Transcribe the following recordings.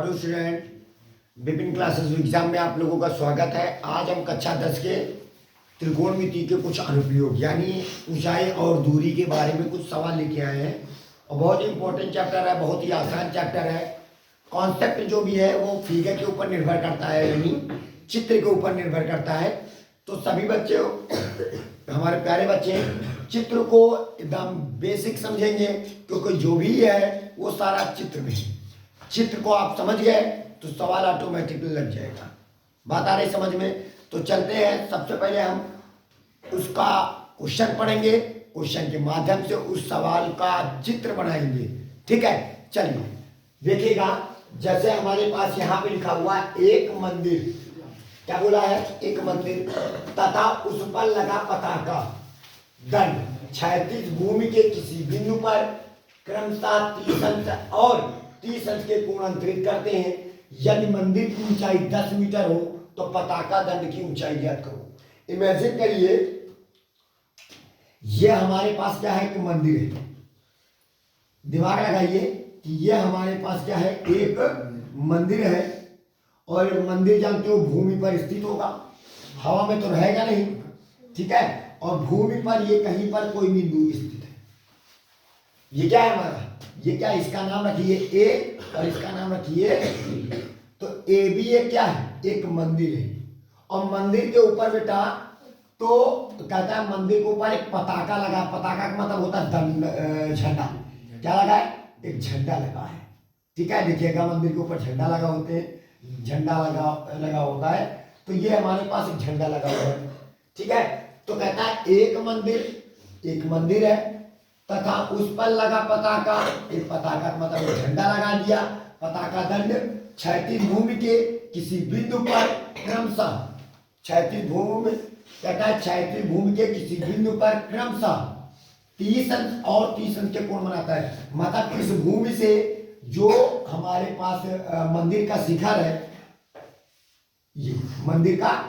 Hello student, विभिन्न classes exam में आप लोगों का स्वागत है। आज हम कक्षा 10 के त्रिकोणमिति के कुछ अनुप्रयोग यानी ऊंचाई और दूरी के बारे में कुछ सवाल लेके आए हैं और बहुत ही इंपॉर्टेंट चैप्टर है, बहुत ही आसान चैप्टर है। कॉन्सेप्ट जो भी है वो फिगर के ऊपर निर्भर करता है, यानी चित्र के ऊपर निर्भर करता है। तो सभी बच्चे हमारे प्यारे बच्चे चित्र को एकदम बेसिक समझेंगे, क्योंकि जो भी है वो सारा चित्र में है। चित्र को आप समझ गए तो सवाल ऑटोमेटिकली लग जाएगा। बात आ रही समझ में? तो चलते हैं। सबसे पहले हम उसका क्वेश्चन पढ़ेंगे, क्वेश्चन के माध्यम से उस सवाल का चित्र बनाएंगे। ठीक है, चलिए देखिएगा। जैसे हमारे पास यहाँ पे लिखा हुआ एक मंदिर, क्या बोला है? एक मंदिर तथा उस पर लगा पताका दंड क्षैतिज भूमि के किसी बिंदु पर क्रमशः 30 अंश और 30 अंश के कोण अंतरित करते हैं। यदि मंदिर की ऊंचाई 10 मीटर हो तो पताका दंड की ऊंचाई ज्ञात करो। इमेजिन करिए, ये हमारे पास क्या है? एक मंदिर है। दिमाग लगाइए कि ये हमारे पास क्या है? एक मंदिर है और मंदिर जानते हो भूमि पर स्थित होगा, हवा में तो रहेगा नहीं। ठीक है, और भूमि पर ये कहीं पर कोई बिंदु स्थित है। ये क्या है हमारा? ये क्या? इसका नाम रखिए ए और इसका नाम रखिए। तो ए भी ये क्या है? एक मंदिर है। और मंदिर के ऊपर बेटा तो कहता है मंदिर के ऊपर एक पताका लगा। पताका का मतलब होता है झंडा। क्या लगा है? एक झंडा लगा है। ठीक है, देखिएगा मंदिर के ऊपर झंडा लगा होते हैं, झंडा लगा होता है। तो ये हमारे पास एक झंडा लगा हुआ है। ठीक है, तो कहता है एक मंदिर है तथा उस पर लगा पताका। एक पताका का मतलब झंडा लगा दिया। पताका दंड क्षैतिज भूमि के किसी बिंदु पर क्रमशः क्षैतिज भूमि कहता है क्षैतिज भूमि के किसी बिंदु पर क्रमशः 30 अंश और 30 अंश के कोण बनाता है। मतलब इस भूमि से जो हमारे पास मंदिर का शिखर है, ये मंदिर का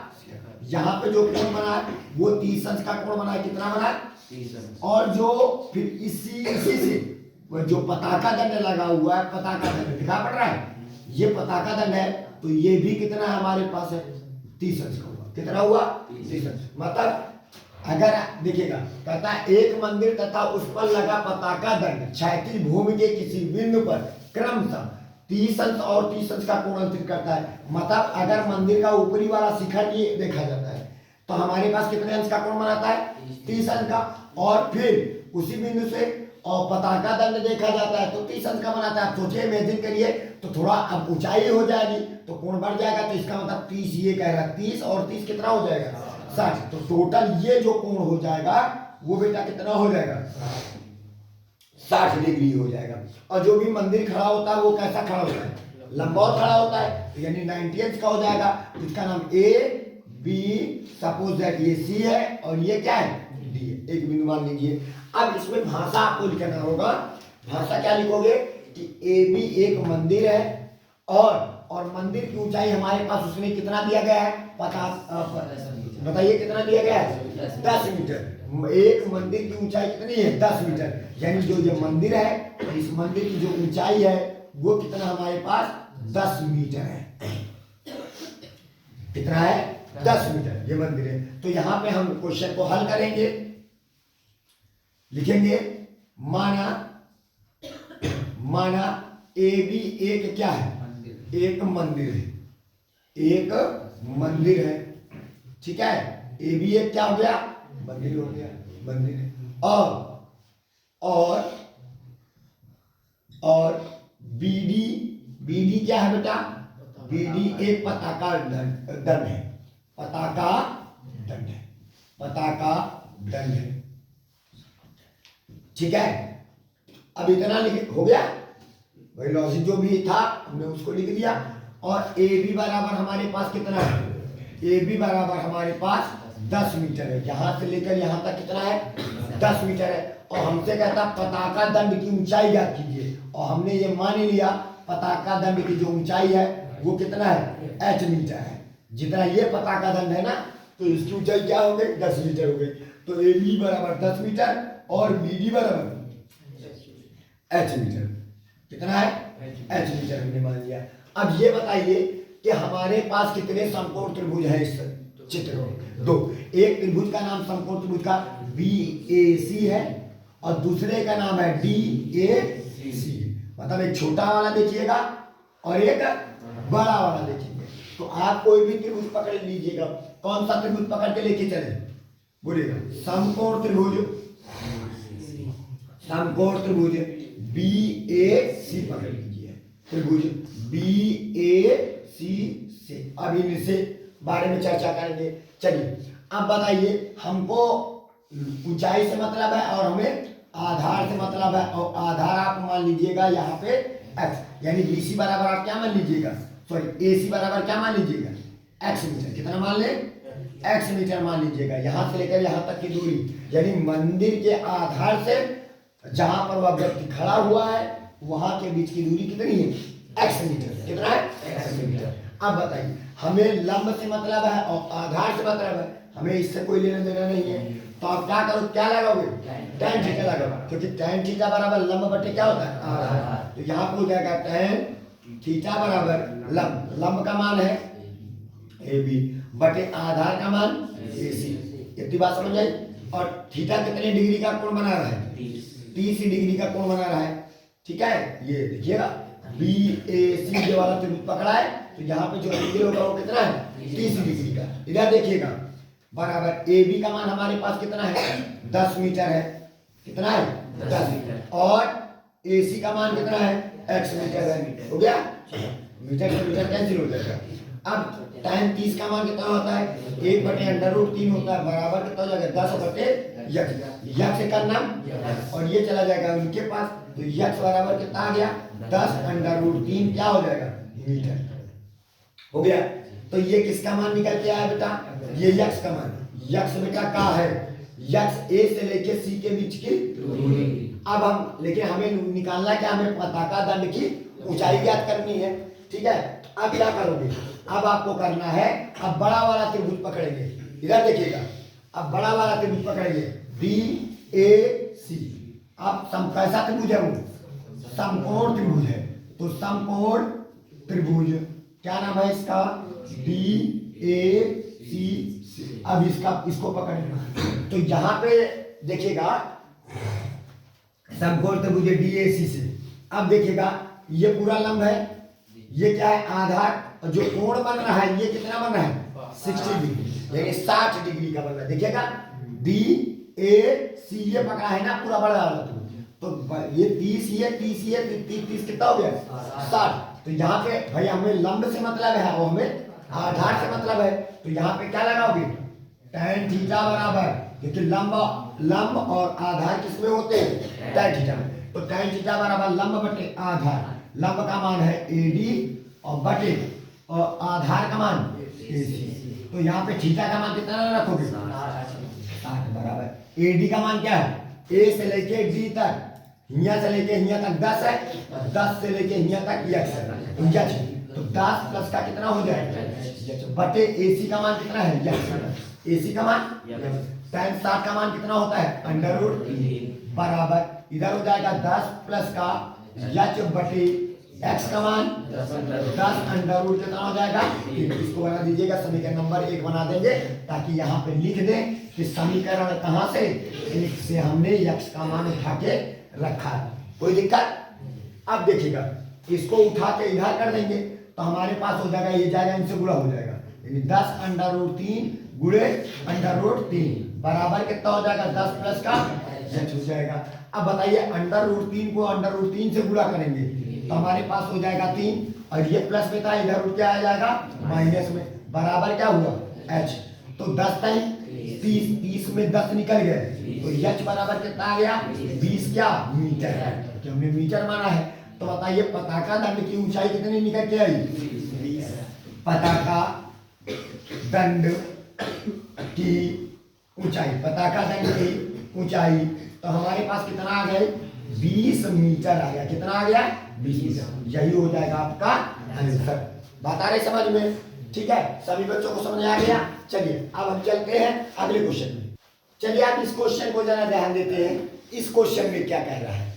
यहाँ पे जो कोण बना है वो 30 अंश का कोण बना है। कितना बना है? 30 अंश। और जो फिर इसी से जो पताका दंड लगा हुआ है, पताका दंड दिखा पड़ रहा है, ये पताका दंड है। तो ये भी कितना हमारे पास है? 30 अंश का हुआ। कितना हुआ? 30 अंश। मतलब अगर देखिएगा, कहता है एक मंदिर तथा उस पर लगा पताका दंड क्षैतिज भूमि के किसी बिंदु पर क्रमशः 30 अंश और 30 अंश का कोण अंतरित करता है। मतलब अगर मंदिर का ऊपरी वाला शिखर ये देखा जाता है तो हमारे पास कितने अंश का कोण बनाता है? 30 अंश का। और फिर उसी बिंदु से और पताका दंड देखा जाता है तो 30 अंश का बनाता है। आप सोचिए, इमेजिन करिए, तो थोड़ा अब ऊंचाई हो जाएगी तो कोण बढ़ जाएगा। तो इसका मतलब 30, ये कह रहा है 30 और 30 कितना हो जाएगा? 60। तो टोटल ये जो कोण हो जाएगा वो बेटा कितना हो जाएगा? 60 डिग्री हो जाएगा। और जो भी मंदिर खड़ा होता है वो कैसा खड़ा होता है? लंबवत खड़ा होता है, तो यानी 90 अंश का हो जाएगा। तो इसका नाम ए बी, सपोज दैट ये सी है और ये क्या है? डी है। एक बिंदु मान लीजिए। अब इसमें भाषा आपको लिखना होगा। भाषा क्या लिखोगे कि ए बी एक मंदिर है और मंदिर की ऊंचाई हमारे पास उसमें कितना दिया गया है? 50। बताइए कितना दिया गया है? 10 मीटर। एक मंदिर की ऊंचाई कितनी है? 10 मीटर। यानी जो ये मंदिर है, इस मंदिर की जो ऊंचाई है वो कितना हमारे पास? 10 मीटर है। कितना है? 10 मीटर ये मंदिर है। तो यहाँ पे हम क्वेश्चन को हल करेंगे, लिखेंगे माना ए बी एक क्या है? एक मंदिर है। एक मंदिर है। ठीक है, ए बी एक क्या हो गया? मंदिर हो गया। मंदिर है। और बी डी क्या है बेटा? बी डी एक पताका दंड है। पताका दंड है। पताका दंड है। ठीक है, अब इतना हो गया भाई। लॉजिक जो भी था हमने उसको लिख दिया। और ए बी बराबर हमारे पास कितना है? ए बी बराबर हमारे पास 10 मीटर है। यहां से लेकर यहां तक कितना है? 10 मीटर है। और हमसे कहता पताका दंड की ऊंचाई ज्ञात कीजिए। और हमने ये मान लिया पताका दंड की जो ऊंचाई है वो कितना है? h मीटर है। जितना ये पताका दंड है ना, तो इसकी ऊंचाई क्या हो गई? 10 मीटर हो गई। तो ए बी बराबर 10 मीटर और बी डी बराबर h मीटर। कितना है? h मीटर हमने मान लिया। अब ये बताइए कि हमारे पास कितने समकोण त्रिभुज है इस चित्र में? दो। एक त्रिभुज का नाम समकोण त्रिभुज का BAC है और दूसरे का नाम है DAC। मतलब एक छोटा वाला देखिएगा और एक बड़ा वाला देखिएगा। तो आप कोई भी त्रिभुज पकड़ लीजिएगा, कौन सा त्रिभुज पकड़ के लेके चले बोलिएगा? समकोण त्रिभुज, समकोण त्रिभुज BAC पकड़ लीजिए, त्रिभुज BAC से। अब इनसे बारे में चर्चा करेंगे। चलिए अब बताइए, हमको ऊंचाई से मतलब है और हमें आधार से मतलब है, और आधार आप मान लीजिएगा यहाँ पे x, यानी BC बराबर आप क्या मान लीजिएगा, सॉरी AC बराबर क्या मान लीजिएगा, x मीटर। कितना मान ले? x मीटर मान लीजिएगा। यहाँ से लेकर यहाँ तक की दूरी, यानी मंदिर के आधार से जहां पर वह व्यक्ति खड़ा हुआ है वहां के बीच की दूरी कितनी है? x metre. कितना है? x metre. अब बताइए, हमें लंब से मतलब है और आधार से मतलब है, हमें इससे कोई लेना देना नहीं है। तो आप क्या करो, क्या लगाओगे? tan थीटा लगाओ, क्योंकि tan थीटा बराबर लंब बटे क्या होता है? आधार। तो यहाँ पे हो जाएगा tan थीटा बराबर लंब, लंब का मान है AB बटे आधार का मान AC। इतनी बात समझ आई? और थीटा कितने डिग्री का कोण बना रहा है? 30 डिग्री का कोण बना रहा है। ठीक है, ये देखिएगा BAC जो वाला त्रिभुज पकड़ा है, तो यहाँ पे जो एंगल होगा वो कितना है? 30 डिग्री का। इधर देखिएगा बराबर AB का मान हमारे पास कितना है? 10 मीटर है। कितना है? 10 मीटर। और AC का मान कितना है? x मीटर है। हो गया? मीटर से मीटर कैंसिल हो जाएगा। अब tan 30 का मान कितना होता है? 1/√3 होता है, बराबर कितना हो जाएगा? 10/x। यक्ष का नाम और ये चला जाएगा उनके पास, तो यक्ष बराबर कितना आ गया? 10/√3 क्या हो जाएगा? मीटर। हो गया? तो ये किसका मान निकल के आया बेटा? ये यक्ष का मान। यक्ष बेटा का है? यक्ष A से लेके C के बीच की दूरी। अब हम, लेकिन हमें निकालना क्या? हमें पताका दंड की ऊंचाई ज्ञात करनी है। ठीक है, अब क्या करोगे? अब आपको करना है, अब बड़ा वाला त्रिभुज पकड़ेंगे। इधर देखिएगा, अब बड़ा वाला त्रिभुज पकड़ेंगे BAC। अब कैसा त्रिभुज है वो? समकोण त्रिभुज है। तो समकोण त्रिभुज क्या नाम है इसका? BAC। अब इसको पकड़ना, तो यहाँ पे देखिएगा समकोण त्रिभुज DAC से। अब देखिएगा ये पूरा लंब है, ये क्या है? आधार। और जो कोण बन रहा है ये कितना बन रहा है? 60 डिग्री, यानी 60 डिग्री का बन रहा है। देखिएगा DAC ये पकड़ा है ना पूरा बड़ा वाला, तो ये 30 ये 30 कितना हो गया? 60। तो यहाँ पे भाई हमें लंब से मतलब है और हमें आधार से मतलब है, तो यहाँ पे क्या लगाओगे? tan थीटा बराबर, क्योंकि लंब और आधार किसमें होते हैं? tan थीटा में। तो tan थीटा बराबर लंब बटे आधार। लंब का मान है AD और बटे और आधार का मान AC। तो यहाँ पे थीटा का मान कितना रखोगे? 60 बराबर। AD का मान क्या है? A से लेके D तक, यहाँ से लेके यहाँ तक 10 है, 10 से लेके यहाँ तक x है। तो 10 प्लस का कितना हो जाएगा? बटे AC का मान कितना है? AC का मान tan 60 का मान कितना होता है? √3 बराबर, इधर हो जाएगा 10 प्लस का h बटे x का मान 10 √ कितना हो जाएगा? इसको बना दीजिएगा, समीकरण नंबर 1 बना देंगे, ताकि यहाँ पे लिख दें कि समीकरण कहाँ से? इससे हमने x का मान उठा के रखा है। कोई दिक्कत? अब देखिएगा, इसको उठा के इधर कर देंगे तो हमारे पास हो जाएगा, ये जाएगा इनसे गुणा हो जाएगा, यानी 10 √3 गुणे √3 बराबर कितना हो जाएगा? 10 प्लस का h हो जाएगा। अब बताइए, √3 को √3 से गुणा करेंगे तो हमारे पास हो जाएगा 3, और ये प्लस में था, इधर उठ के आ जाएगा माइनस में, बराबर क्या हुआ? h। तो 10 टाइम 30 में 10 निकल गए, तो h बराबर कितना आ गया? 20 क्या? मीटर है, क्योंकि हमने मीटर माना है। तो बताइए पताका दंड की ऊंचाई कितनी निकल के आई? 20। पताका दंड की ऊंचाई, पताका दंड की ऊंचाई तो हमारे पास कितना आ गए? 20 मीटर आ गया। कितना आ गया? 20 मीटर। यही हो जाएगा आपका आंसर। बात आ रही समझ में? ठीक है, सभी बच्चों को समझ आ गया। चलिए अब हम चलते हैं अगले क्वेश्चन में। चलिए आप इस क्वेश्चन को जरा ध्यान देते हैं। इस क्वेश्चन में क्या कह रहा है?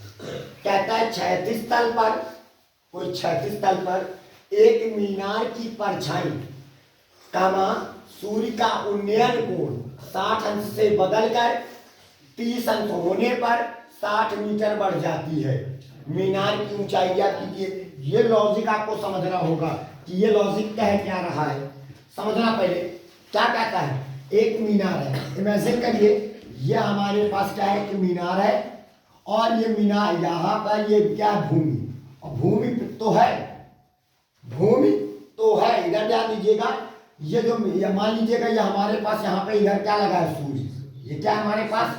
कहता है क्षैतिज तल पर, कोई क्षैतिज तल पर एक मीनार की परछाई कामा सूर्य का उन्नयन कोण 60 अंश से बदलकर 30 अंश होने पर 60 मीटर बढ़ जाती है। मीनार की ऊंचाई ज्ञात कीजिए। ये लॉजिक आपको समझना होगा कि ये लॉजिक कह क्या रहा है। समझना पहले क्या कहता है। एक मीनार है, इमेजिन करिए ये हमारे पास क्या है कि मीनार है और ये मीनार यहाँ पर ये क्या है भूमि, और भूमि तो है, भूमि तो है। इधर ध्यान दीजिएगा, ये जो मान लीजिएगा ये हमारे पास यहाँ पे इधर क्या लगा है सूर्य, ये क्या है हमारे पास,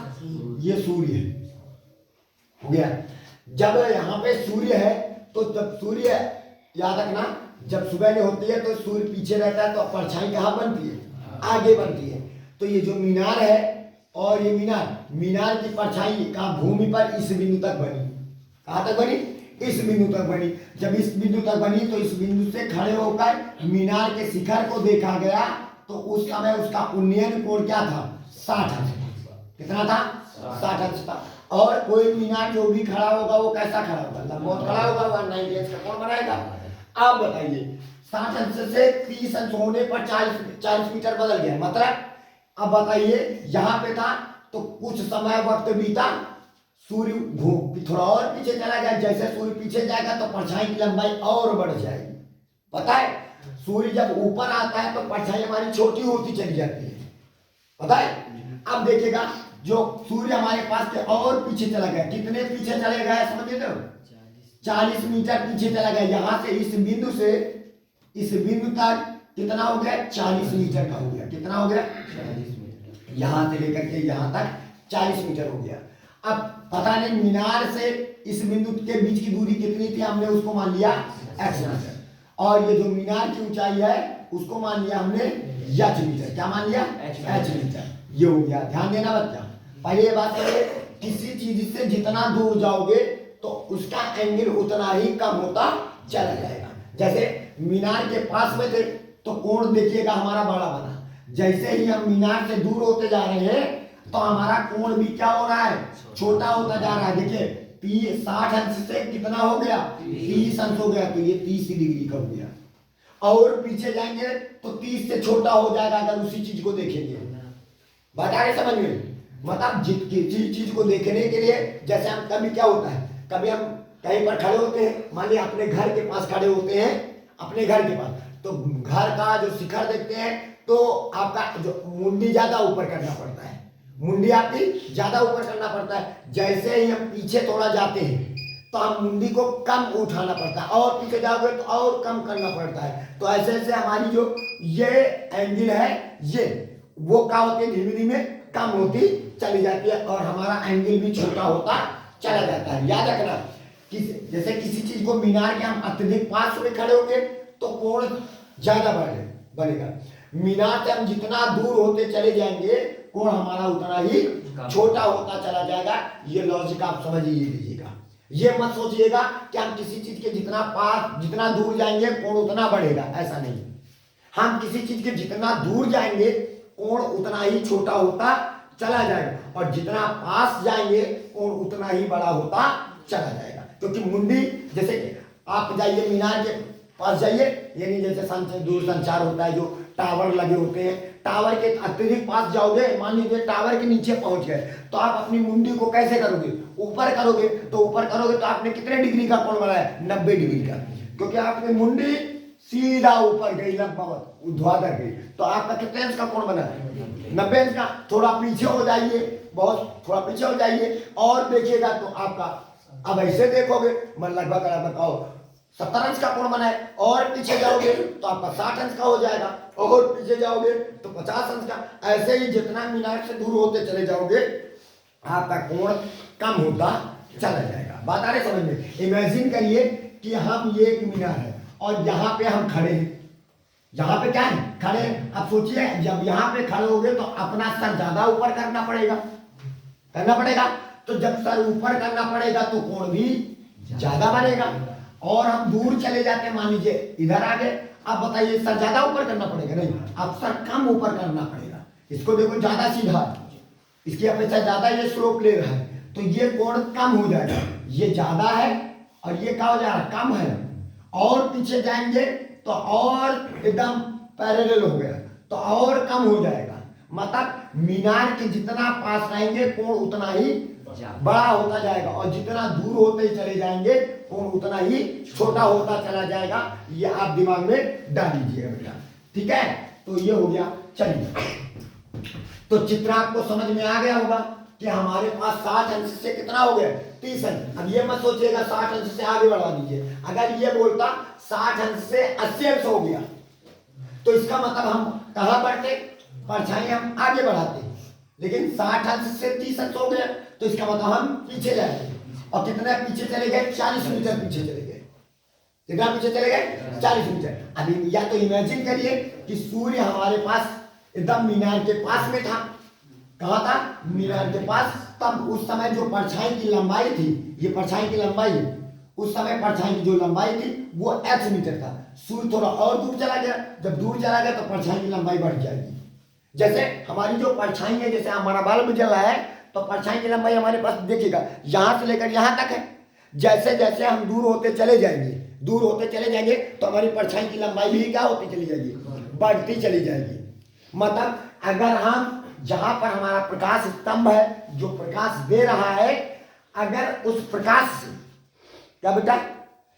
ये सूर्य है, हो गया। जब यहाँ पे सूर्य है तो जब सूर्य, याद रखना जब सुबह में होती है तो सूर्य पीछे रहता है तो परछाई कहाँ बनती है, आगे बनती है। तो ये जो मीनार है और ये मीनार की परछाई का भूमि पर इस बिंदु तक बनी। कहाँ तक बनी, इस बिंदु तक बनी। जब इस बिंदु तक बनी तो इस बिंदु से खड़े होकर मीनार के शिखर को देखा गया तो उस समय उसका उन्नयन कोण क्या था, 60 अंश। कितना था, 60 अंश था। और कोई मीनार जो भी खड़ा होगा वो कैसा खड़ा होगा, लंबवत खड़ा होगा, 90 अंश का कोण बनाएगा। अब बताइए 60 अंश से 30 अंश होने पर 40 मीटर बदल गया, मतलब अब बताइए यहाँ पे था तो कुछ समय वक्त बीता, सूर्य थोड़ा और पीछे चला गया। जैसे सूर्य पीछे जाएगा तो परछाई की लंबाई और बढ़ जाएगी। पता है सूर्य जब ऊपर आता है तो परछाई हमारी छोटी होती चली जाती है, पता है। अब देखिएगा जो सूर्य हमारे पास के और पीछे चला गया, कितने पीछे चले गए समझिए तो 40 मीटर पीछे चला गया। यहाँ से इस बिंदु से इस बिंदु तक कितना हो गया, 40 मीटर का हो गया। कितना हो गया, 40 मीटर। यहाँ से लेकर के यहाँ तक 40 मीटर हो गया। अब पता नहीं मीनार से इस बिंदु के बीच की दूरी कितनी थी, हमने उसको मान लिया x मीटर, और ये जो मीनार की ऊंचाई है उसको मान लिया हमने h मीटर। क्या मान लिया, h मीटर। ये हो गया। ध्यान देना बच्चा, पहले ये बात है किसी चीज से जितना दूर जाओगे तो उसका एंगल उतना ही कम होता चला जाएगा। जैसे मीनार के पास में थे तो कोण देखिएगा हमारा बड़ा बना, जैसे ही हम मीनार से दूर होते जा रहे हैं तो हमारा कोण भी क्या हो रहा है, छोटा होता जा रहा है। देखिए 60 अंश से कितना हो गया, 30 अंश हो गया, तो ये 30 डिग्री का हो गया। और पीछे जाएंगे तो 30 से छोटा हो जाएगा अगर उसी चीज को देखेंगे। बता रहे समझ में, मतलब किसी चीज को देखने के लिए, जैसे हम कभी क्या होता है, कभी हम कहीं पर खड़े होते हैं, मान लिया अपने घर के पास खड़े होते हैं, अपने घर के पास, तो घर का जो शिखर देखते हैं तो आपका जो मुंडी ज्यादा ऊपर करना पड़ता है, मुंडी आपकी ज्यादा ऊपर करना पड़ता है। जैसे ही हम पीछे थोड़ा जाते हैं तो हम मुंडी को कम उठाना पड़ता है, और पीछे जाओगे तो और कम करना पड़ता है। तो ऐसे ऐसे हमारी जो ये एंगल है ये वो क्या होती है, धीमे धीमे कम होती चली जाती है और हमारा एंगल भी छोटा होता चला जाता है। याद रखना जैसे किसी चीज को मीनार के हम अत्यधिक पास में खड़े होंगे तो कोण ज्यादा बनेगा। मीनार से हम जितना दूर होते चले जाएंगे कोण हमारा उतना ही छोटा होता चला जाएगा। ये लॉजिक आप समझ लीजिएगा। ये मत सोचिएगा कि हम किसी चीज के जितना दूर जाएंगे कोण उतना बढ़ेगा, ऐसा नहीं। हम किसी चीज के जितना दूर जाएंगे कोण उतना ही छोटा होता चला जाएगा, और जितना पास जाएंगे कोण उतना ही बड़ा होता चला जाएगा। क्योंकि मुंडी, जैसे आप जाइए मीनार के पास जाइए, यानी जैसे दूर संचार होता है, जो टावर लगे होते हैं, टावर के अत्यधिक पास जाओगे, मान लीजिए टावर के नीचे पहुंच गए, तो आप अपनी मुंडी को कैसे करोगे, ऊपर करोगे। तो ऊपर करोगे तो आपने कितने डिग्री का कोण बनाया, 90 डिग्री का, क्योंकि आपने मुंडी सीधा ऊपर गई, लगभग ऊर्ध्वाधर गई, तो आपका कितने अंश का कोण बना, 90 अंश का। थोड़ा पीछे हो जाइए, बहुत थोड़ा पीछे हो जाइए और देखिएगा तो आपका, अब ऐसे देखोगे मैं लगभग 70 अंश का कोण बनाए, और पीछे जाओगे तो आपका 60 अंश का हो जाएगा, और पीछे जाओगे तो 50 अंश का। ऐसे ही जितना मीनार से दूर होते चले जाओगे आपका कोण कम होता चला जाएगा। बात आ रही समझ में। इमेजिन करिए कि हम ये एक मीनार है और यहाँ पे हम खड़े हैं, यहाँ पे क्या है, खड़े हैं। अब सोचिए जब यहाँ पे खड़े होगे तो अपना सर ज्यादा ऊपर करना पड़ेगा, तो जब सर ऊपर करना पड़ेगा तो कोण भी ज्यादा बनेगा। और हम दूर चले जाते हैं, मान लीजिए इधर आ गए, अब बताइए सर ज्यादा ऊपर करना पड़ेगा, नहीं, अब सर कम ऊपर करना पड़ेगा। इसको देखो ज्यादा सीधा, इसकी अपेक्षा ज्यादा ये स्लोप ले रहा है, तो ये कोण कम हो जाएगा। ये ज्यादा है और ये क्या हो जा रहा है, कम है, और पीछे जाएंगे तो और एकदम पैरेलल हो गया, तो और कम हो जाएगा। मतलब मीनार के जितना पास रहेंगे कोण उतना ही बड़ा होता जाएगा, और जितना दूर होते ही चले जाएंगे कोण उतना ही छोटा होता चला जाएगा। ये आप दिमाग में डाल लीजिएगा बेटा, ठीक है। तो ये हो गया। चलिए, तो चित्र आपको समझ में आ गया होगा कि हमारे पास 60 अंश से कितना हो गया, 30 अंश। अब ये मत सोचिएगा 60 अंश से आगे बढ़ा दीजिए। अगर ये बोलता 60 अंश से 80 अंश हो गया तो इसका मतलब हम कहाँ बढ़ते, परछाई हम आगे बढ़ाते। लेकिन 60 अंश से 30 अंश हो गया तो इसका मतलब हम पीछे जाएंगे। और कितने पीछे चले गए, 40 मीटर पीछे चले गए। कितना पीछे चले गए, 40 मीटर। अभी या तो इमेजिन करिए कि सूर्य हमारे पास एकदम मीनार के पास में था। कहाँ था, मीनार के पास। तब उस समय जो परछाई की लंबाई थी, ये परछाई की लंबाई है, उस समय परछाई की जो लंबाई थी वो x मीटर था। सूर्य थोड़ा और दूर चला गया, जब दूर चला गया तो परछाई की लंबाई बढ़ जाएगी। जैसे हमारी जो परछाई है, जैसे हमारा बल्ब जल रहा है तो परछाई की लंबाई हमारे पास देखिएगा यहाँ से लेकर यहाँ तक है। जैसे जैसे हम दूर होते चले जाएंगे, दूर होते चले जाएंगे तो हमारी परछाई की लंबाई भी क्या होती चली जाएगी, बढ़ती चली जाएगी। मतलब अगर हम जहां पर हमारा प्रकाश स्तंभ है, जो प्रकाश दे रहा है, अगर उस प्रकाश से क्या बेटा,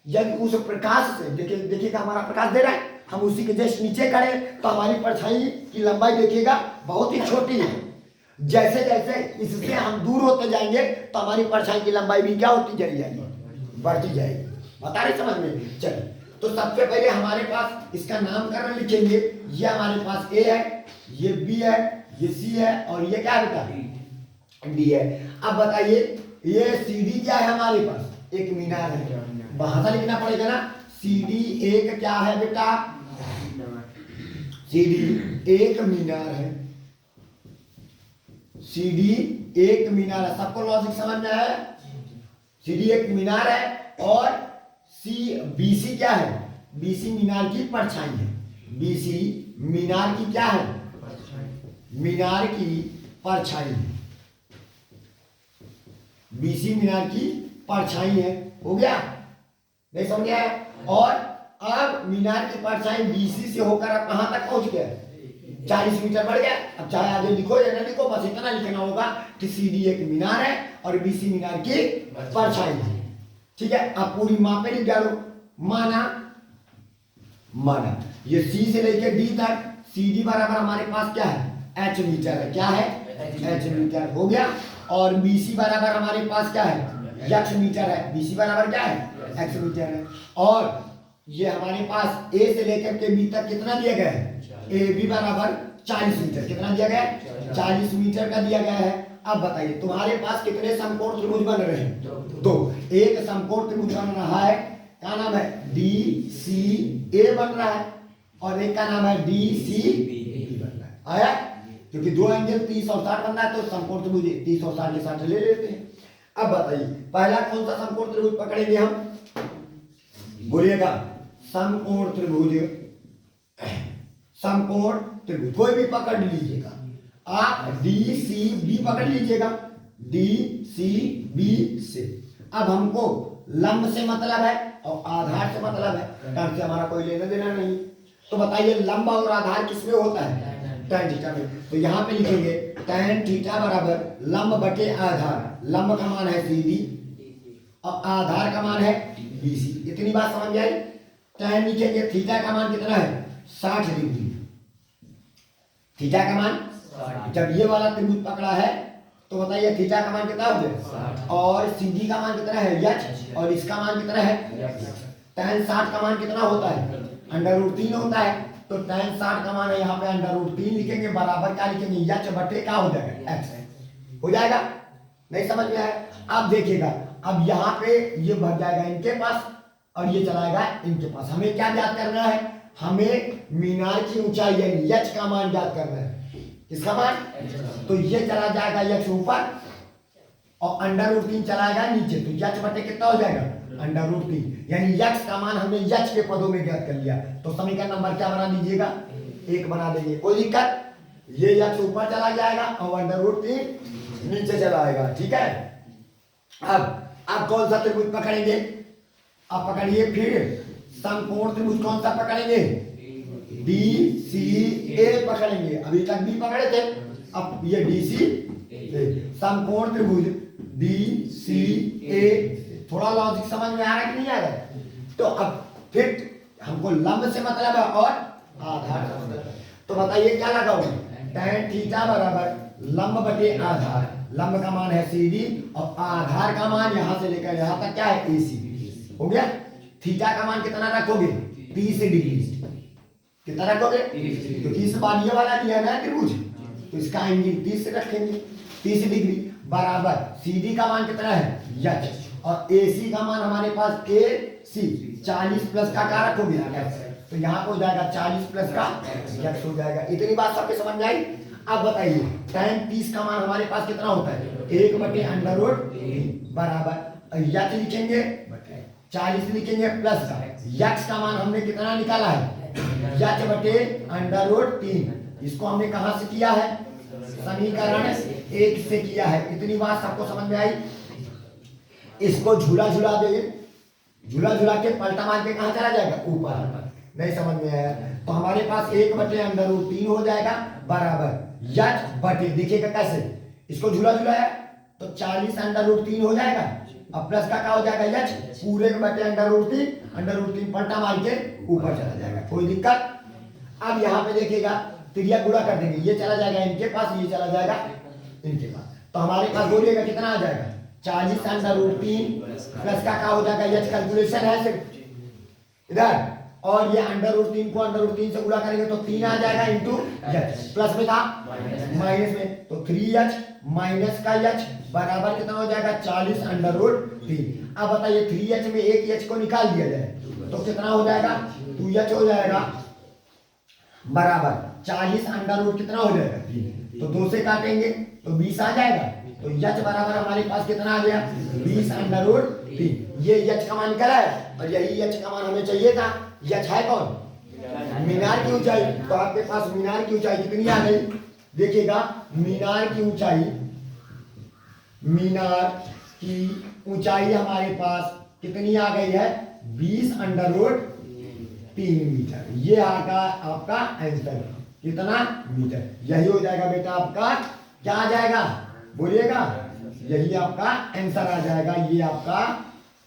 यदि उस प्रकाश से देखिएगा हमारा प्रकाश दे रहा है, हम उसी के जस्ट नीचे करें तो हमारी परछाई की लंबाई देखिएगा बहुत ही छोटी है। जैसे जैसे इससे हम दूर होते जाएंगे तो हमारी परछाई की लंबाई भी क्या होती चली जाएगी, बढ़ती जाएगी। बता रहे समझ में। चलिए, तो सबसे पहले हमारे पास इसका नामकरण लिखेंगे। ये हमारे पास ए है, ये बी है, ये सी है, और ये क्या बेटा, डी है। अब बताइए ये सी डी क्या है, हमारे पास एक मीनार है। भाषा लिखना पड़ेगा ना, सी डी एक क्या है बेटा, सी डी एक मीनार है। सी डी एक मीनार है, सबको लॉजिक समझ में आया। सी डी एक मीनार है, और बीसी क्या है, बीसी मीनार की परछाई है। बीसी मीनार की क्या है, मीनार की परछाई है। बीसी मीनार की परछाई है। हो गया, नहीं समझ आया। और अब मीनार की परछाई बीसी से होकर अब कहां तक पहुंच गया, 40 मीटर बढ़ गया। अब चाहे आगे लिखो या ना लिखो, बस इतना लिखना होगा कि सीडी एक मीनार है और बीसी मीनार की परछाई है। ठीक है, अब पूरी मापे लिख डालो। माना ये सी से लेकर डी तक, सी डी बराबर हमारे पास क्या है, एच मीटर है। क्या है, एच मीटर। हो गया। और बीसी बराबर हमारे पास क्या है, एक्स मीटर है। बीसी बराबर क्या है, एक्स मीटर है। और ये हमारे पास ए से लेकर के बी तक कितना दिया गया है, ए बी बराबर 40 मीटर। कितना दिया गया है, 40 मीटर का दिया गया है। अब बताइए तुम्हारे पास कितने समकोण त्रिभुज बन रहे हैं, दो। एक समकोण त्रिभुज बन रहा है, क्या नाम है, डी सी ए बन रहा है, और एक का नाम है डी सी बी बन रहा है। आया, क्योंकि दो एंगल 30 और 60 बन रहा है तो समकोण त्रिभुज 30 और 60 के साथ ले लेते हैं। अब बताइए पहला कौन सा समकोण त्रिभुज पकड़ेंगे हम, बोलिएगा, समकोण त्रिभुज। समकोण त्रिभुज कोई भी पकड़ लीजिएगा आप, डी सी बी पकड़ लीजिएगा, डी सी बी से। अब हमको लंब से मतलब है और आधार से मतलब है, टैन से हमारा कोई लेना देना नहीं। तो बताइए लंब और आधार किसमें होता है, टैन थीटा में। तो यहाँ पे लिखेंगे टैन थीटा बराबर लंब बटे आधार। लंब का मान है सी डी और आधार का मान है बी सी। इतनी बात समझ आई। टैन लिखेंगे, थीटा का मान कितना है, 60 डिग्री। थीटा का मान, जब ये वाला त्रिभुज पकड़ा है तो बताइए थीटा का मान कितना हो गया, और सीधी का मान कितना है एच, और इसका मान कितना है, tan 60 का मान कितना होता है, √3 होता है। तो tan 60 का मान है यहाँ पे √3 लिखेंगे, बराबर क्या लिखेंगे, एच बटे क्या हो जाएगा, एक्स हो जाएगा। नहीं समझ में आया। अब देखिएगा, अब यहाँ पे ये भर जाएगा इनके पास और ये चलाएगा इनके पास। हमें क्या ज्ञात करना है, हमें मीनार की ऊंचाई यानी एच का मान ज्ञात करना है। किसका मान, तो ये चला जाएगा एच ऊपर और √3 चलाएगा नीचे, तो एच बटे कितना हो जाएगा, √3। यानी एक्स का मान हमने एच के पदों में ज्ञात कर लिया। तो समीकरण नंबर क्या बना लीजिएगा, 1 बना देंगे। कोई दिक्कत, ये एच ऊपर चला जाएगा और √3 नीचे चला आएगा। ठीक है। अब आप कौन सा त्रिभुज पकड़ेंगे, आप पकड़िए फिर समकोण त्रिभुज कौन सा पकड़ेंगे? डी सी ए पकड़ेंगे। अभी तक भी पकड़े थे, अब ये डी सी समकोण त्रिभुज डी सी ए। थोड़ा लॉजिक समझ में आ रहा है कि नहीं आ रहा है? तो अब फिर हमको लंब से मतलब है और आधार से मतलब है। तो बताइए क्या लगाओ? tan थीटा बराबर लंब बटे आधार। लंब का मान है सी डी और आधार का मान यहां से लेकर यहां तक क्या है? ए सी। हो गया। थीटा का मान कितना रखोगे? 30 डिग्री। कितना रखोगे? क्योंकि इस बार ये वाला दिया ना त्रिभुज, तो इसका एंगल 30 से रखेंगे, 30 डिग्री बराबर CD का मान कितना है? यच। और AC का मान हमारे पास AC 40 प्लस का क्या रखोगे? तो यहाँ हो जाएगा 40 प्लस का यच हो जाएगा। इतनी बात सबके समझ में आई? अब बताइए tan 30 का मान हमारे पास कितना होता है? 1/√3 बराबर यच लिखेंगे 40 लिखेंगे प्लस का यक्स का मान हमने कितना निकाला है? यच बटे √3। इसको हमने कहां से किया है? समीकरण 1 से किया है। इतनी बात सबको समझ में आई? इसको झूला झूला देंगे, झूला झूला के पलटा मार के कहां चला जाएगा? ऊपर। नहीं समझ में आया तो हमारे पास 1/√3 हो जाएगा बराबर यच बटे, देखिएगा कैसे इसको झूला झूलाया तो 40/√3 हो जाएगा। अब प्लस का क्या हो जाएगा? यच पूरे के बटे √3 पलटा मार के ऊपर चला जाएगा। कोई दिक्कत? अब यहाँ पे देखिएगा त्रिज्या गुणा कर देंगे, ये चला जाएगा इनके पास, ये चला जाएगा इनके पास, तो हमारे पास बोलिएगा कितना आ जाएगा? 40/√3 प्लस का क्या हो जाएगा? यच कैलकुलेशन है सिर्फ इधर, और ये √3 को √3 से गुणा करेंगे तो 3 आ जाएगा इंटू यच। प्लस में था माइनस में, तो 3h माइनस का यच बराबर कितना हो जाएगा? 40/√3। अब बताइए 3h में एक h को निकाल दिया जाए तो कितना हो जाएगा? 2h हो जाएगा बराबर 40 कितना हो जाएगा? तो 2 से काटेंगे तो 20 आ जाएगा। तो यच बराबर हमारे पास कितना आ गया? 20/3। ये यच का मान निकला है और यही यच का मान हमें चाहिए था। यच है कौन? मीनार की ऊंचाई। तो आपके पास मीनार की ऊंचाई कितनी आ गई? देखिएगा मीनार की ऊंचाई, मीनार की ऊंचाई हमारे पास कितनी आ गई है? 20/3 मीटर। ये आगा आपका आंसर कितना? मीटर। यही हो जाएगा बेटा आपका, क्या आ जाएगा बोलिएगा? यही आपका आंसर आ जाएगा। ये आपका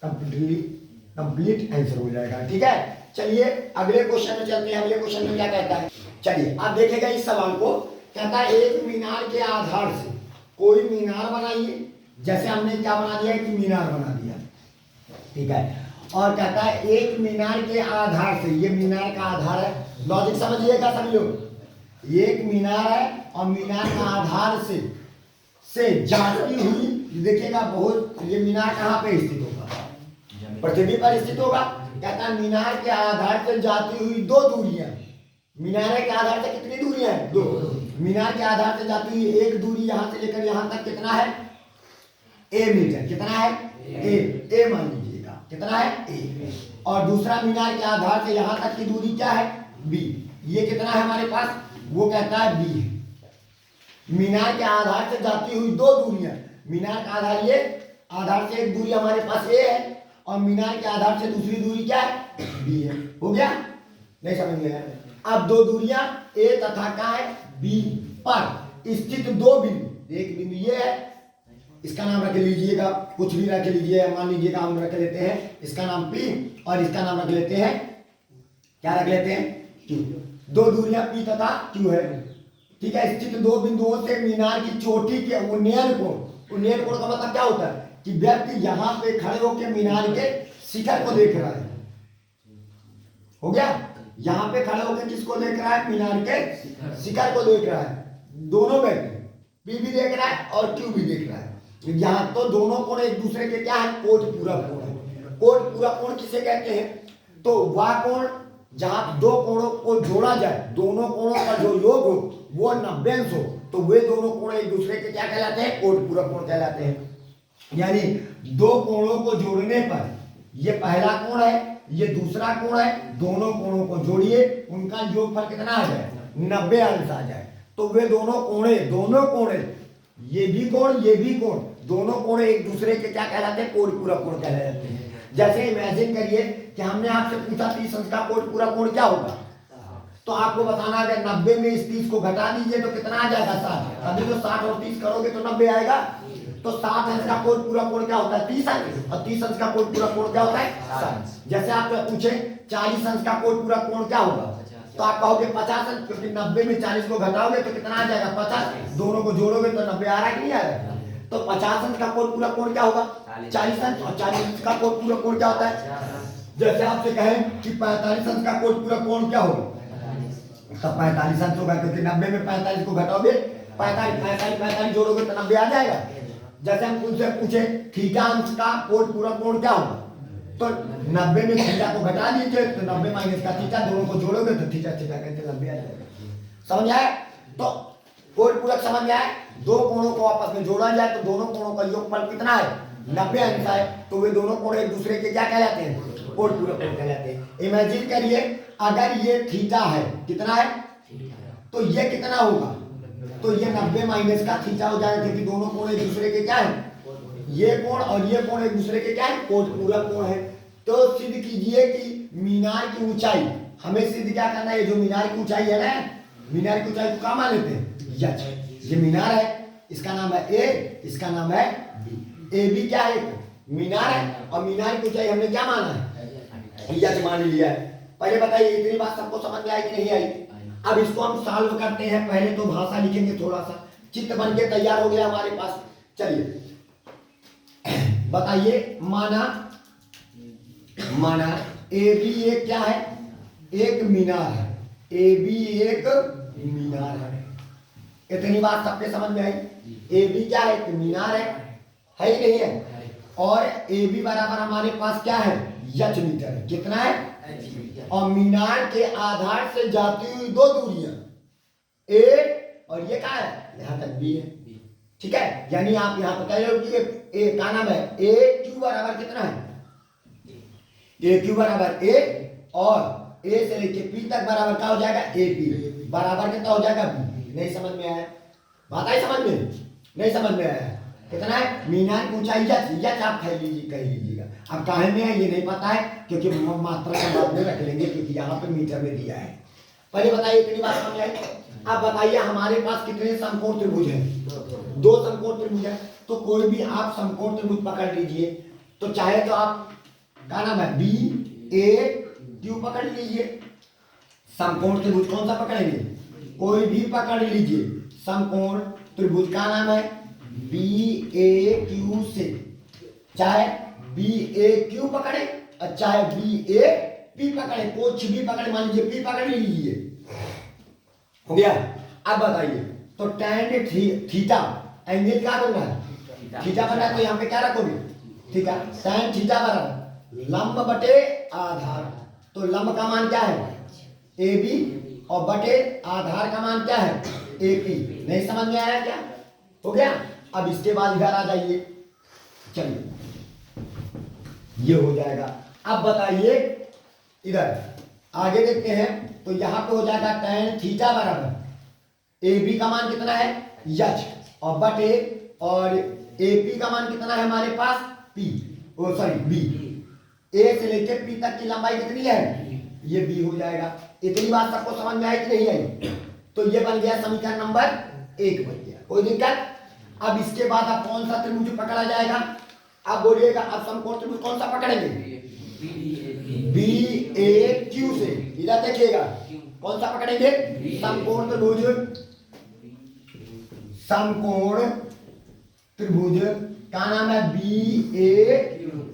कंप्लीट आंसर हो जाएगा। ठीक है, चलिए अगले क्वेश्चन में चलते हैं। अगले क्वेश्चन में क्या कहता है? चलिए आप देखेगा इस सवाल को, कहता है एक मीनार के आधार से कोई मीनार बनाइए। जैसे हमने क्या बना दिया कि मीनार बना दिया, ठीक है। और कहता है एक मीनार के आधार से, ये मीनार का आधार है, लॉजिक समझिएगा सभी लोग। एक मीनार है और मीनार का आधार से जाती हुई, देखिएगा बहुत, ये मीनार कहाँ पे स्थित होगा? पृथ्वी पर स्थित होगा। कहता है मीनार के आधार से जाती हुई दो दूरियां। मीनार के आधार से कितनी दूरियां हैं? 2। मीनार के आधार से जाती हुई एक दूरी यहां से लेकर यहां तक कितना है? a metre. कितना है? a मान लीजिएगा कितना है? a। और दूसरा मीनार के आधार से यहां तक की दूरी क्या है? b। ये कितना है हमारे पास? वो कहता है b है। मीनार के आधार से जाती हुई दो दूरियां, मीनार का आधार ये, आधार से एक दूरी हमारे पास a है और मीनार के आधार से दूसरी दूरी क्या है? b है। हो गया? नहीं समझ में आया? अब दो दूरियां a तथा क्या है? b पर स्थित दो बिंदु, एक बिंदु ये है, इसका नाम रख लीजिएगा, कुछ भी रख लीजिए, मान लीजिएगा हम रख लेते हैं इसका नाम p और इसका नाम रख लेते हैं, क्या रख लेते हैं? q। दो दूरियां p तथा q है, ठीक है। स्थित दो बिंदुओं से मीनार की चोटी के उन्नयन कोण का मतलब क्या होता है? कि व्यक्ति यहाँ पे खड़े होकर मीनार के शिखर को देख रहा है। हो गया? यहाँ पे खड़े होकर किसको देख रहा है? मीनार के शिखर को देख रहा है। दोनों व्यक्ति, पी भी देख रहा है और क्यू भी देख रहा है। यहाँ तो दोनों कोण एक दूसरे के क्या है? कोट पूरा कोण है। कोट पूरा कोण किसे कहते हैं? तो वह कोण जहाँ दो कोणों को जोड़ा जाए, दोनों कोणों का जो योग हो वो 90 अंश हो, तो वे दोनों कोण एक दूसरे के क्या कहलाते हैं? कोट पूरा कोण कहलाते हैं। यानी दो कोणों को जोड़ने पर, ये पहला कोण है, ये दूसरा कोण है, दोनों कोणों को जोड़िए, उनका योगफल कितना आ जाए? 90 अंश आ जाए, तो वे दोनों कोण, ये भी कोण, ये भी कोण, दोनों कोण एक दूसरे के क्या कहलाते हैं? कोट पूरा कोण कहलाते हैं। जैसे इमेजिन करिए कि हमने आपसे पूछा 30 अंश का पूरा कोण क्या होगा, तो आपको बताना है 90 में इस 30 को घटा दीजिए तो कितना आ जाएगा 60। अभी तो 60 और 30 करोगे तो 90 आएगा। तो 60 अंश का पूरा कोण क्या होता है 30 अंश, और 30 अंश का पूरा कोण क्या होता है 60। जैसे आपसे पूछे 40 अंश का पूरा कोण क्या होगा, तो आप कहोगे 50 अंश, क्योंकि 90 में 40 को घटाओगे तो कितना आ जाएगा 50, दोनों को जोड़ोगे तो 90 आ रहा है कि नहीं आ रहा है। तो 50 अंश का पूरा कोण क्या होगा 40 अंश, और 40 अंश का पूरा कोण क्या होता है। जैसे आपसे कहें कि 45 अंश का पूरा कोण क्या होगा, तो 45 अंश होगा, क्योंकि 90 में 45 को घटाओगे 45 जोड़ोगे तो 90 आ जाएगा। जैसे हम उनसे पूछे थीटा अंश का पूरा कोण क्या होगा, तो 90 में थीटा को घटा दीजिए तो 90 माइनस का थीटा, दोनों को जोड़ोगे तो थीटा थीटा करके 90 आ जाएगा। समझ आए। तो कोण पूरक समझ में आए, दो कोणों को आपस में जोड़ा जाए तो दोनों कोणों का योगफल कितना है 90 अंश है, तो वे दोनों कोण एक दूसरे के क्या कहलाते हैं कोण पूरक कोण कहलाते हैं। इमेजिन करिए अगर ये थीटा है, कितना है, तो ये कितना होगा, तो ये 90 माइनस का थीटा हो जाएगा, क्योंकि दोनों कोण एक दूसरे के क्या है, ये कोण और ये कोण एक दूसरे के क्या है कोण पूरक कोण है। तो सिद्ध कीजिए कि मीनार की ऊंचाई, हमें सिद्ध क्या करना है, जो मीनार की ऊंचाई है ना, मीनार की ऊंचाई को क्या मान लेते हैं यच। ये मीनार है, इसका नाम है ए, इसका नाम है बी। ए बी क्या है मीनार है, और मीनार की ऊंचाई हमने क्या माना है यच मान लिया है। पहले बताइए इतनी बात सबको समझ में आई कि नहीं आई। अब इसको हम सॉल्व करते हैं, पहले तो भाषा लिखेंगे, थोड़ा सा चित्र बन के तैयार हो गया हमारे पास। चलिए बताइए, माना ए बी एक क्या है, एक मीनार है, ए बी एक मीनार है। इतनी बात सबके समझ में आई। ए बी क्या है, एक मीनार है ही नहीं है, और ए बी बराबर हमारे पास क्या है यच मीटर है, कितना है, और मीनार के आधार से जाती हुई दो दूरियां ए और ये क्या है यहां तक बी है, ठीक है। यानी आप यहां पर कह रहे हो कि ए का नाम है ए क्यू बराबर कितना है, ए क्यू बराबर ए, और ए से लेके पी तक बराबर क्या हो जाएगा ए पी, बराबर कितना हो जाएगा बी। नहीं समझ में आया, बात आई समझ में, नहीं समझ में आया, कितना है मीनार की ऊंचाई यच आप कह लीजिएगा। अब काहे में है ये नहीं पता है, क्योंकि मात्रा के बाद में रख लेंगे, क्योंकि यहाँ पे मीटर में दिया है। पहले बताइए इतनी बात समझ आई। अब बताइए हमारे पास कितने समकोण त्रिभुज हैं, दो समकोण त्रिभुज है। तो कोई भी आप समकोण त्रिभुज पकड़ लीजिए, तो चाहे तो आप क्या नाम है बी ए क्यू पकड़ लीजिए। समकोण त्रिभुज कौन सा पकड़ेंगे, कोई भी पकड़ लीजिए, समकोण त्रिभुज का नाम है बी ए क्यू से, चाहे बी ए क्यू पकड़े और चाहे बी ए पी पकड़े, कुछ भी पकड़े, मान लीजिए पी पकड़ लीजिए, हो गया। अब बताइए तो tan थीटा एंगल क्या बन रहा है थीटा बन रहा है, तो यहाँ पे क्या रखोगे ठीक है, tan थीटा बराबर लंब बटे आधार। तो लंब का मान क्या है ए बी, और बटे आधार का मान क्या है ए पी। नहीं समझ में आया क्या, हो गया। अब इसके बाद इधर आ जाइए, चलिए ये हो जाएगा। अब बताइए इधर आगे देखते हैं, तो यहाँ पे हो जाएगा tan थीटा बराबर ए बी का मान कितना है यच, और बटे और ए पी का मान कितना है हमारे पास पी, ओ सॉरी बी। ए से लेके पी तक की लंबाई कितनी है ये बी हो जाएगा। इतनी बात सबको समझ में आई कि नहीं आई। तो ये बन गया समीकरण नंबर 1 बन गया, कोई दिक्कत। अब इसके बाद अब कौन सा त्रिभुज पकड़ा जाएगा, आप बोलिएगा। अब समकोण त्रिभुज कौन सा पकड़ेंगे बी ए क्यू से, इधर देखिएगा कौन सा पकड़ेंगे समकोण त्रिभुज, समकोण त्रिभुज का नाम है बी ए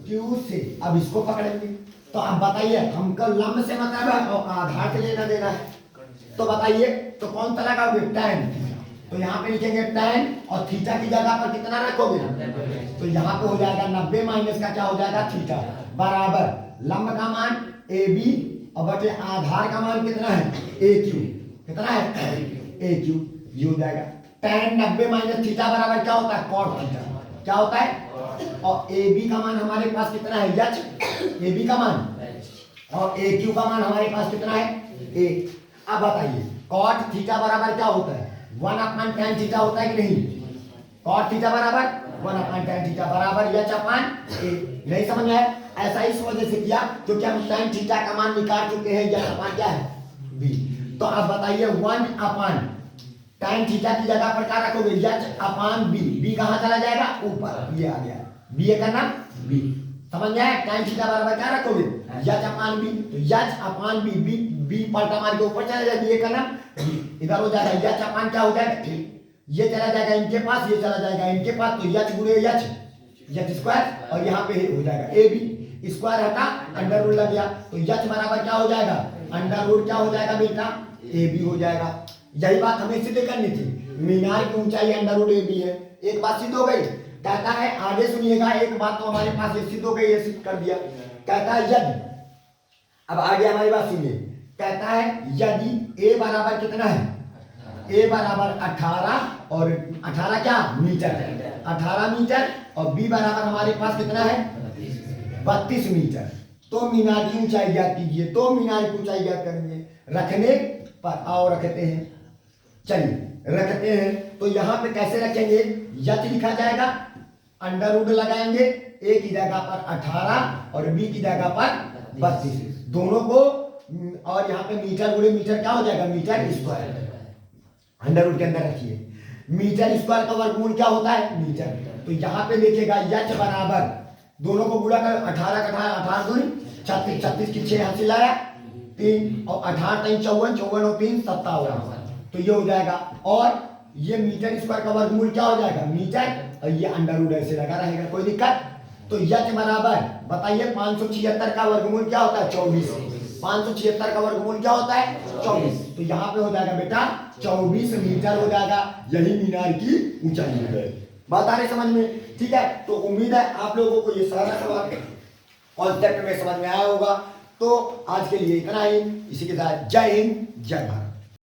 क्यू से। अब इसको पकड़ेंगे, तो अब बताइए हमको लंब से मतलब है और आधार से लेना देना है, तो बताइए तो कौन सा लगाओगे tan। तो यहाँ पे लिखेंगे tan, और थीटा की जगह पर कितना रखोगे, तो यहाँ पे हो जाएगा 90 माइनस का क्या हो जाएगा थीटा, बराबर लंब का मान ए बी और बटे आधार का मान कितना है ए क्यू, कितना है ए क्यू, ये हो जाएगा। tan 90 माइनस थीटा बराबर क्या होता है cot थीटा, क्या होता है, और ए बी का मान हमारे पास कितना है यच, ए बी का मान, और ए क्यू का मान हमारे पास कितना है ए। अब बताइए cot थीटा बराबर क्या होता है 1/tan थीटा होता है कि नहीं, cot थीटा बराबर 1/tan थीटा बराबर यच अपॉन ए। नहीं समझ में आया, ऐसा इस वजह से किया क्योंकि हम tan थीटा का मान निकाल चुके हैं, यह अपान क्या है b। तो अब बताइए 1 अपान tan थीटा की जगह पर क्या रखोगे, यच अपान b। b कहाँ चला जाएगा, ऊपर, ये आ गया b का नाम b। समझ गए, tan थीटा बराबर क्या रखोगे, यच अपान b। तो यच अपान b, b पलटा मार के ऊपर चला जाएगा, b का नाम b। इधर हो जाएगा यच अपान क्या हो जाएगा, ये चला जाएगा इनके पास, ये चला जाएगा इनके पास, तो यच गुणे यच, यच स्क्वायर, और यहाँ पे हो जाएगा ए बी, स्क्वायर हटा अंडर रूट लग गया, तो यच बराबर क्या हो जाएगा, अंडर रूट क्या हो जाएगा बेटा, ए बी हो जाएगा। यही बात हमें सिद्ध करनी थी, मीनार की ऊंचाई अंडर रूट ए बी है। एक बात सिद्ध हो गई। कहता है आगे सुनिएगा, एक बात तो हमारे पास ये सिद्ध हो गई, ये सिद्ध कर दिया। कहता है यदि, अब आगे हमारी बात सुनिए, कहता है यदि ए बराबर कितना है, ए बराबर 18 और 18 क्या मीटर, 18 मीटर, और बी बराबर हमारे पास कितना है 32 मीटर, तो मीनार की ऊंचाई ज्ञात कीजिए। तो मीनार की ऊंचाई ज्ञात करेंगे, रखने पर आओ रखते हैं, चलिए रखते हैं। तो यहाँ पे कैसे रखेंगे, यच लिखा जाएगा, अंडर रूट लगाएंगे, ए की जगह पर 18 और बी की जगह पर 32, दोनों को, और यहाँ पे मीटर गुणे मीटर क्या हो जाएगा, मीटर स्क्वायर, अंडर रूट के अंदर रखिए। मीटर स्क्वायर का वर्गमूल क्या होता है, मीटर। तो यहाँ पे लिखेगा यच बराबर, दोनों को गुणा कर, 18 का 18 दूनी 36, 36 की 6 हासिल आया 3, और 18 3 54, 54 और 3 57, तो ये हो जाएगा। और ये मीटर स्क्वायर का वर्गमूल क्या हो जाएगा, मीटर, और ये अंडर रूट ऐसे लगा रहेगा, कोई दिक्कत। तो यच बराबर बताइए 576 का वर्गमूल क्या होता है, 24। 576 का वर्गमूल क्या होता है, 24। तो यहाँ पे हो जाएगा बेटा 24 मीटर हो जाएगा, यही मीनार की ऊंचाई है। बात आ रही समझ में, ठीक है। तो उम्मीद है आप लोगों को ये सारा सवाल कॉन्सेप्ट में समझ में आया होगा। तो आज के लिए इतना ही, इसी के साथ जय हिंद जय भारत।